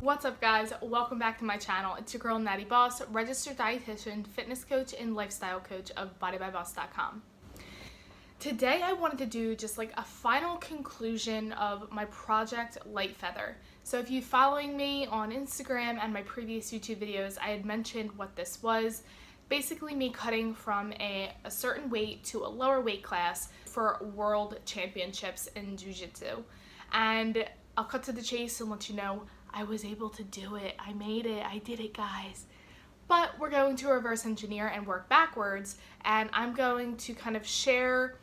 What's up guys, welcome back to my channel. It's your girl Nattie Boss, registered dietitian, fitness coach, and lifestyle coach of bodybyboss.com. Today I wanted to do just like a final conclusion of my project Light Feather. So if you're following me on Instagram and my previous YouTube videos, I had mentioned what this was. Basically me cutting from a certain weight to a lower weight class for world championships in jiu-jitsu. And I'll cut to the chase and let you know I was able to do it. I made it. I did it, guys. But we're going to reverse engineer and work backwards, and I'm going to kind of share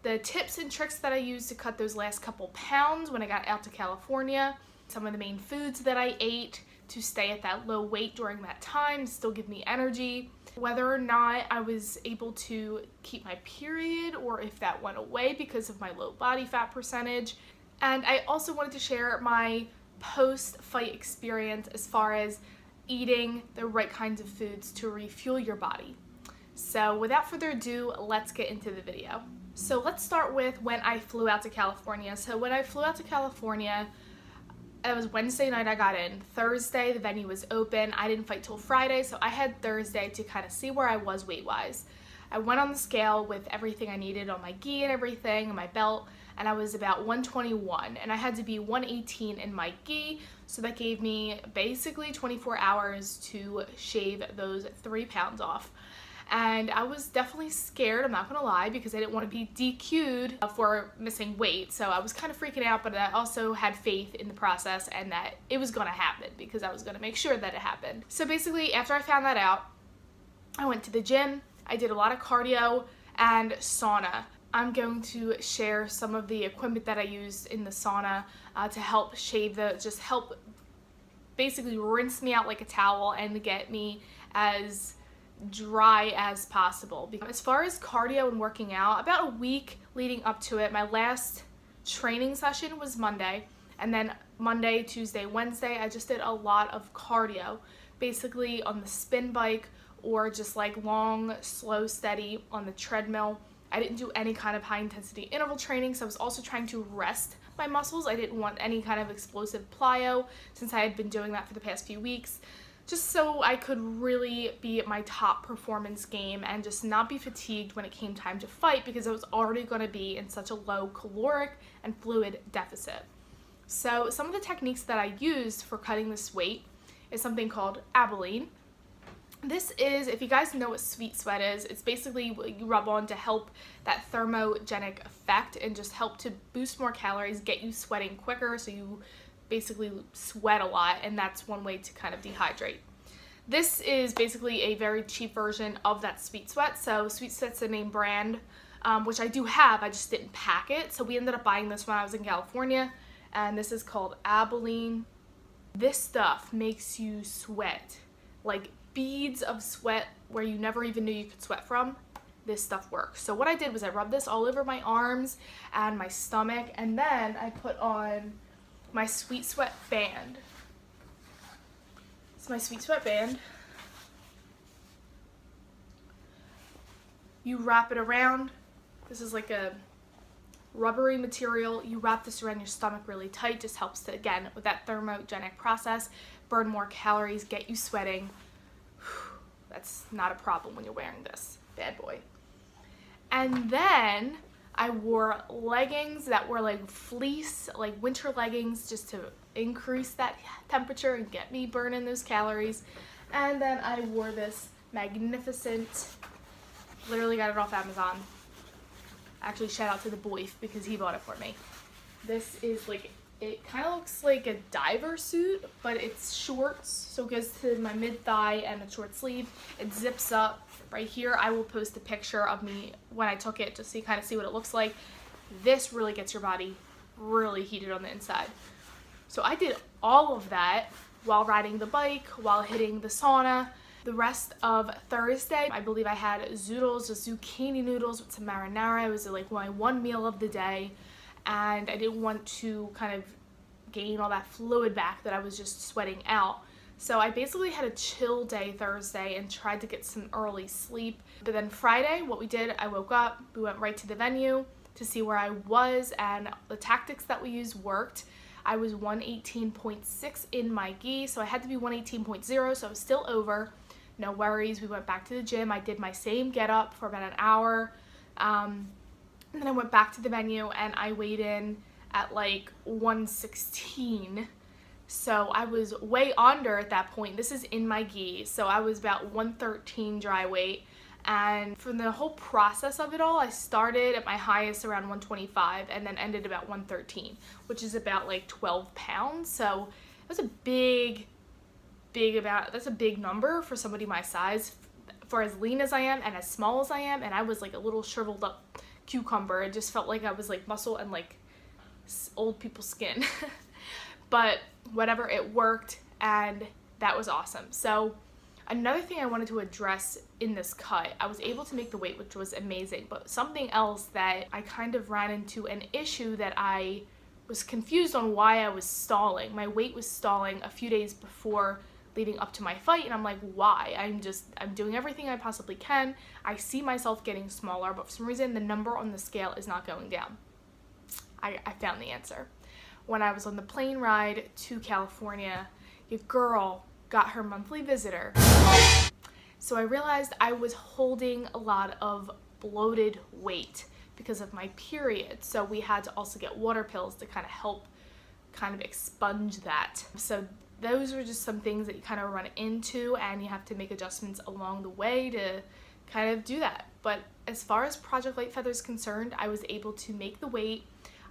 the tips and tricks that I used to cut those last couple pounds when I got out to California, some of the main foods that I ate to stay at that low weight during that time, still give me energy, whether or not I was able to keep my period or if that went away because of my low body fat percentage. And I also wanted to share my post-fight experience as far as eating the right kinds of foods to refuel your body. So without further ado, let's get into the video. So let's start with when I flew out to California. So when I flew out to California, it was Wednesday night I got in. Thursday, the venue was open. I didn't fight till Friday, so I had Thursday to kind of see where I was weight-wise. I went on the scale with everything I needed on my gi and everything, and my belt, and I was about 121, and I had to be 118 in my gi, so that gave me basically 24 hours to shave those 3 pounds off. And I was definitely scared, I'm not gonna lie, because I didn't want to be DQ'd for missing weight, so I was kind of freaking out, but I also had faith in the process and that it was gonna happen because I was gonna make sure that it happened. So basically, after I found that out, I went to the gym, I did a lot of cardio and sauna. I'm going to share some of the equipment that I used in the sauna to help shave just help basically rinse me out like a towel and get me as dry as possible. As far as cardio and working out, about a week leading up to it, my last training session was Monday, and then Monday, Tuesday, Wednesday, I just did a lot of cardio, basically on the spin bike or just like long, slow, steady on the treadmill. I didn't do any kind of high intensity interval training, so I was also trying to rest my muscles. I didn't want any kind of explosive plyo since I had been doing that for the past few weeks, just so I could really be at my top performance game and just not be fatigued when it came time to fight, because I was already going to be in such a low caloric and fluid deficit. So some of the techniques that I used for cutting this weight is something called Abilene. This is, if you guys know what sweet sweat is, it's basically what you rub on to help that thermogenic effect and just help to boost more calories, get you sweating quicker, so you basically sweat a lot, and that's one way to kind of dehydrate. This is basically a very cheap version of that sweet sweat. So sweet sweat's the name brand, which I do have, I just didn't pack it. So we ended up buying this when I was in California, and this is called Abilene. This stuff makes you sweat like beads of sweat where you never even knew you could sweat from. This stuff works. So what I did was I rubbed this all over my arms and my stomach, and then I put on my sweet sweat band. It's my sweet sweat band. You wrap it around. This is like a rubbery material. You wrap this around your stomach really tight. Just helps to, again, with that thermogenic process, burn more calories, get you sweating. That's not a problem when you're wearing this bad boy. And then I wore leggings that were like fleece, like winter leggings, just to increase that temperature and get me burning those calories. And then I wore this magnificent, literally got it off Amazon. Actually, shout out to the boy because he bought it for me. This is like, it kind of looks like a diver suit, but it's shorts, so it goes to my mid-thigh and a short sleeve. It zips up right here. I will post a picture of me when I took it just so you kind of see what it looks like. This really gets your body really heated on the inside. So I did all of that while riding the bike, while hitting the sauna. The rest of Thursday, I believe I had zoodles, just zucchini noodles with some marinara. It was like my one meal of the day, and I didn't want to kind of gain all that fluid back that I was just sweating out. So I basically had a chill day Thursday and tried to get some early sleep. But then Friday, what we did, I woke up, we went right to the venue to see where I was, and the tactics that we used worked. I was 118.6 in my gi, so I had to be 118.0, so I was still over. No worries. We went back to the gym. I did my same get up for about an hour. And then I went back to the venue and I weighed in at like 116. So I was way under at that point. This is in my gi. So I was about 113 dry weight. And from the whole process of it all, I started at my highest around 125 and then ended about 113, which is about like 12 pounds. So that's a that's a big number for somebody my size, for as lean as I am and as small as I am. And I was like a little shriveled up cucumber. It just felt like I was like muscle and like old people's skin. But whatever, it worked, and that was awesome. So another thing I wanted to address in this cut, I was able to make the weight, which was amazing, but something else that I kind of ran into an issue that I was confused on why I was stalling. My weight was stalling a few days before leading up to my fight, and I'm like, why? I'm doing everything I possibly can. I see myself getting smaller, but for some reason the number on the scale is not going down. I found the answer. When I was on the plane ride to California, your girl got her monthly visitor. So I realized I was holding a lot of bloated weight because of my period. So we had to also get water pills to kind of help kind of expunge that. So those were just some things that you kind of run into, and you have to make adjustments along the way to kind of do that. But as far as Project Light Feather is concerned, I was able to make the weight.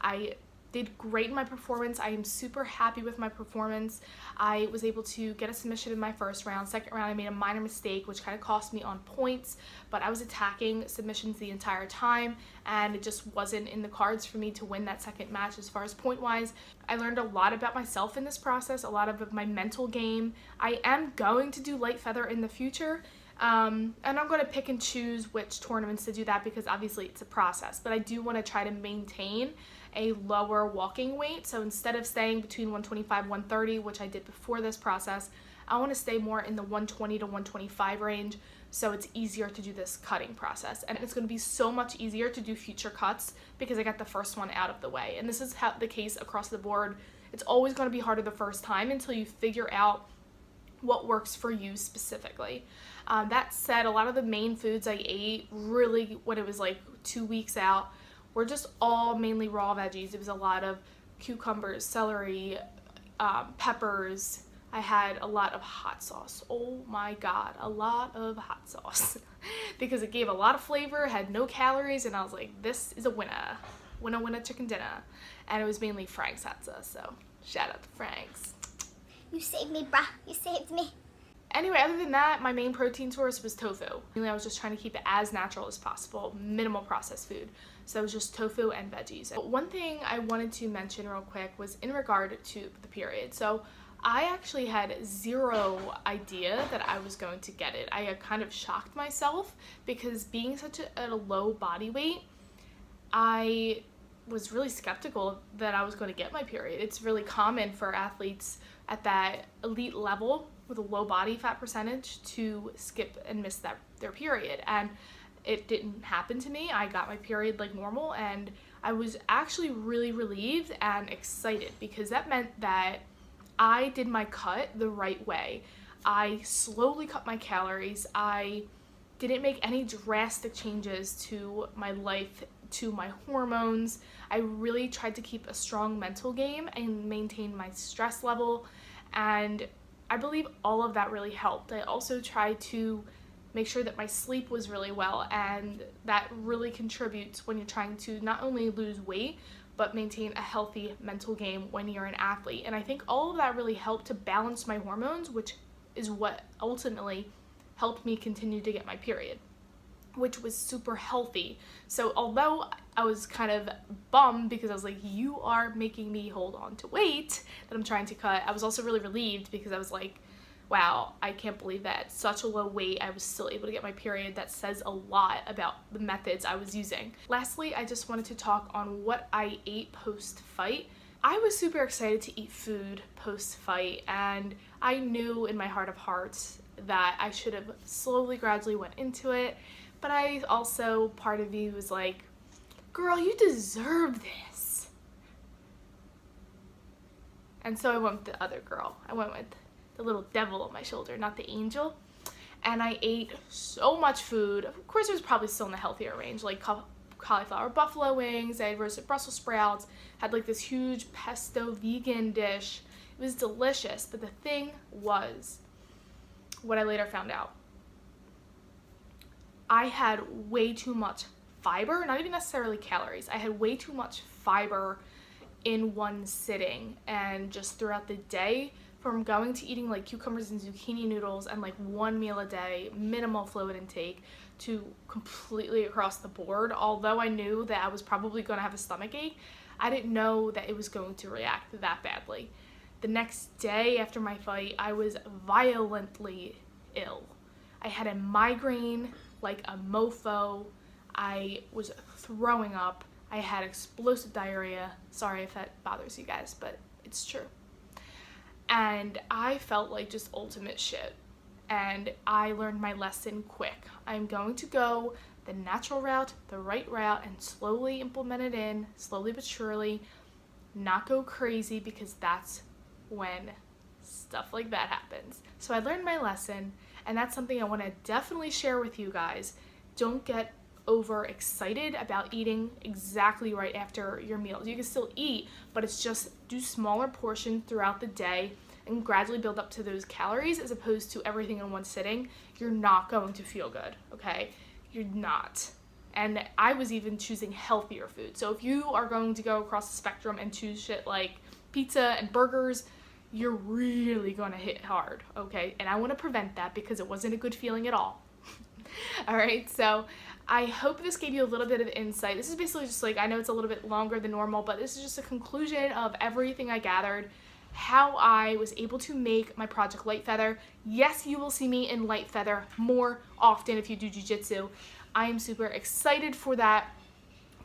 I did great in my performance. I am super happy with my performance. I was able to get a submission in my first round. Second round, I made a minor mistake, which kind of cost me on points, but I was attacking submissions the entire time, and it just wasn't in the cards for me to win that second match as far as point-wise. I learned a lot about myself in this process, a lot of my mental game. I am going to do Light Feather in the future, and I'm going to pick and choose which tournaments to do that, because obviously it's a process, but I do want to try to maintain a lower walking weight. So instead of staying between 125 130, which I did before this process, I want to stay more in the 120 to 125 range, so it's easier to do this cutting process. And it's going to be so much easier to do future cuts because I got the first one out of the way. And this is the case across the board. It's always going to be harder the first time until you figure out what works for you specifically. That said, a lot of the main foods I ate really when it was like 2 weeks out were just all mainly raw veggies. It was a lot of cucumbers, celery, peppers. I had a lot of hot sauce. Oh my God, a lot of hot sauce because it gave a lot of flavor, had no calories, and I was like, this is a winner. Winner, winner, chicken dinner. And it was mainly Frank's hot sauce, so shout out to Frank's. You saved me, bruh. You saved me. Anyway, other than that, my main protein source was tofu. Really, I was just trying to keep it as natural as possible, minimal processed food. So it was just tofu and veggies. But one thing I wanted to mention real quick was in regard to the period. So I actually had zero idea that I was going to get it. I had kind of shocked myself because being such a low body weight, I was really skeptical that I was going to get my period. It's really common for athletes at that elite level with a low body fat percentage to skip and miss their period, and it didn't happen to me. I got my period like normal, and I was actually really relieved and excited because that meant that I did my cut the right way. I slowly cut my calories. I didn't make any drastic changes to my life, to my hormones. I really tried to keep a strong mental game and maintain my stress level, and I believe all of that really helped. I also tried to make sure that my sleep was really well, and that really contributes when you're trying to not only lose weight, but maintain a healthy mental game when you're an athlete. And I think all of that really helped to balance my hormones, which is what ultimately helped me continue to get my period, which was super healthy. So although I was kind of bummed because I was like, you are making me hold on to weight that I'm trying to cut, I was also really relieved because I was like, wow, I can't believe that at such a low weight I was still able to get my period. That says a lot about the methods I was using. Lastly, I just wanted to talk on what I ate post-fight. I was super excited to eat food post-fight, and I knew in my heart of hearts that I should have slowly, gradually went into it. But I also, part of me was like, girl, you deserve this. And so I went with the other girl. I went with the little devil on my shoulder, not the angel. And I ate so much food. Of course, it was probably still in the healthier range, like cauliflower buffalo wings. I had roasted Brussels sprouts, had like this huge pesto vegan dish. It was delicious, but the thing was, what I later found out, I had way too much fiber, not even necessarily calories. I had way too much fiber in one sitting, and just throughout the day, from going to eating like cucumbers and zucchini noodles and like one meal a day, minimal fluid intake, to completely across the board. Although I knew that I was probably going to have a stomach ache, I didn't know that it was going to react that badly. The next day after my fight, I was violently ill. I had a migraine like a mofo. I was throwing up. I had explosive diarrhea. Sorry if that bothers you guys, but it's true. And I felt like just ultimate shit. And I learned my lesson quick. I'm going to go the natural route, the right route, and slowly implement it in, slowly but surely, not go crazy, because that's when stuff like that happens. So I learned my lesson, and that's something I want to definitely share with you guys. Don't get overexcited about eating exactly right after your meals. You can still eat, but it's just do smaller portions throughout the day and gradually build up to those calories, as opposed to everything in one sitting. You're not going to feel good, okay? You're not. And I was even choosing healthier food. So if you are going to go across the spectrum and choose shit like pizza and burgers, you're really gonna hit hard, okay? And I want to prevent that, because it wasn't a good feeling at all. All right, so I hope this gave you a little bit of insight. This is basically just like, I know it's a little bit longer than normal, but this is just a conclusion of everything I gathered, how I was able to make my project Light Feather. Yes, you will see me in Light Feather more often if you do jiu-jitsu. I am super excited for that,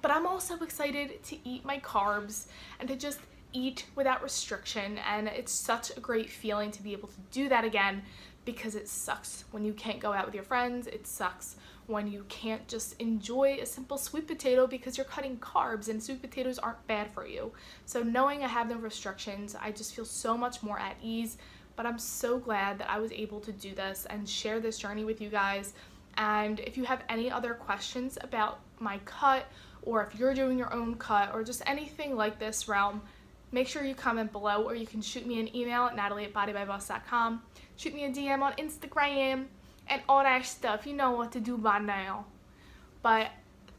but I'm also excited to eat my carbs and to just eat without restriction. And it's such a great feeling to be able to do that again, because it sucks when you can't go out with your friends. It sucks when you can't just enjoy a simple sweet potato because you're cutting carbs, and sweet potatoes aren't bad for you. So knowing I have no restrictions, I just feel so much more at ease. But I'm so glad that I was able to do this and share this journey with you guys. And if you have any other questions about my cut, or if you're doing your own cut, or just anything like this realm, make sure you comment below, or you can shoot me an email at natalie@bodybyboss.com. Shoot me a DM on Instagram and all that stuff. You know what to do by now. But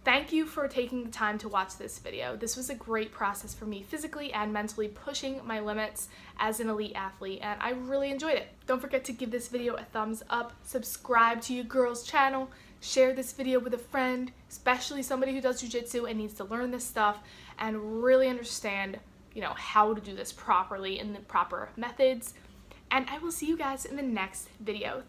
thank you for taking the time to watch this video. This was a great process for me, physically and mentally, pushing my limits as an elite athlete, and I really enjoyed it. Don't forget to give this video a thumbs up, subscribe to your girl's channel, share this video with a friend, especially somebody who does jiu-jitsu and needs to learn this stuff and really understand, you know, how to do this properly in the proper methods. And I will see you guys in the next video.